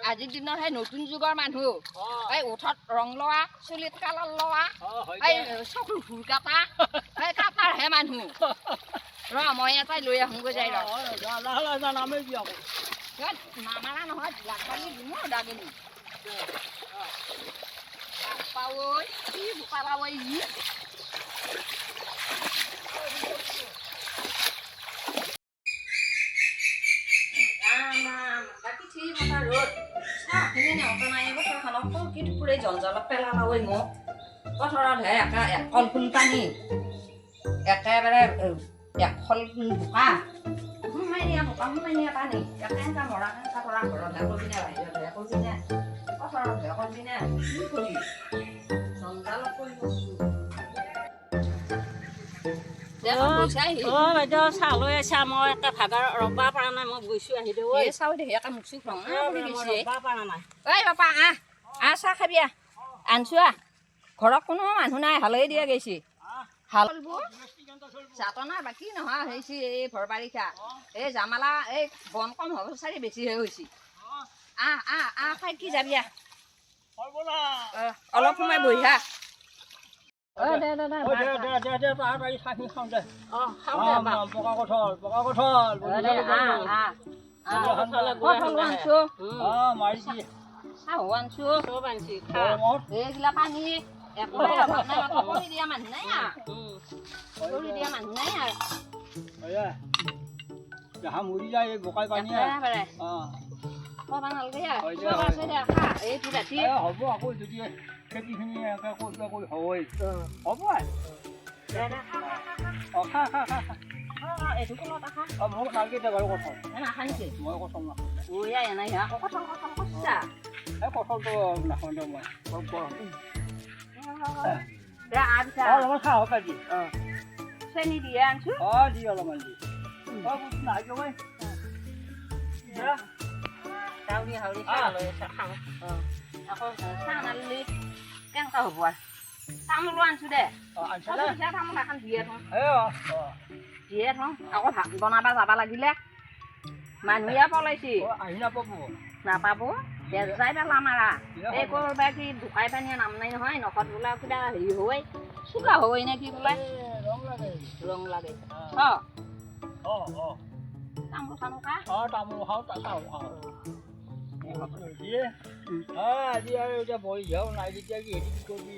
আজিৰ দিনৰ সেই নতুন যুগৰ মানুহ এই ওঠত ৰং লোৱা চুলিত কালাৰ লোৱা এই চকুৰ ভুৰ কাটা এই কাটাৰহে মানুহ ৰ মই এটাই লৈ আহোঁগৈ যাই ৰ নামাৰা নহয় লাগবালি দিম দাগিনি পাৱৈ কি পালাৱৈ ই জঞ্জালত পেলালা ঐ মোক পথাৰত হে একল ফুল পানী একেবাৰে একফল বোকা সোমাই নিয়া পানী একেটা মৰা কেঁচা কৰা ঘৰত কৰিবিনে বাহিৰত হে কৰিবিনে পথাৰত হে কৰিবিনে কি কৰি জঞ্জালত কৰিব বাইদেউ চাহ লৈ আছা মই একে ভাগাৰ ৰবা পৰা নাই মই গৈছো আহি দেউ চাও দে একে মুখ চুখ ৰবা পৰা নাই ঐ বাপা আহ চাহ খাবি আনছো ঘৰত কোনো মানুহ নাই হালৈ দিয়া গৈছে হালবোৰ চাটনা বাকী নহয় হৈছে এই ভৰ বাৰিষা এই জামালা এই বন কম হ'ব চাৰি বেছিহে হৈছে খাই কি যাবি অলপ সময় বহিহা এইগিলা পানী কৰি দিয়া মানুহ নাই কৰি দিয়া মানুহ নাই মৰি যায় বোকাই পানী এইটো ৰাতি হ'ব আকৌ যদি খেতিখিনি কৰি হয় হ'ব মোক নালকেইটা বাৰু কথা নাখানিছে মই কথা নাখাওঁ নাই কঠল কৈছা কঠলটো নাখাওঁ দিয়ক মই অলপমান খাওঁ কাজি চেনি দিয়ে আনছো দি অলপমান দি নাই মই হাউৰি খাওঁ আকৌ চাহ নালিলি কেনেকুৱা হ'ব আৰু তামোলো আনছো দে তামোল এখন দিয়ে থওঁ দিয়ে থওঁ আকৌ ভাত বনাব যাব লাগিলে মানুহে পলাইছি আহি নাপাব নাপাব তেজাই পেলাম আৰু এই কৰবা কি ঢুকাই পানীয়ে নাম নাই নহয় নখত বোলা কিবা হেৰি হয় চোলা হয় নে কি বোলে ৰং লাগে তামোল খানো কা তামোল খাওঁ তামোল খাওঁ দিয়ে আজি আৰু এতিয়া বহি যাওঁ নাই তেতিয়া কি হেৰি কৰিবি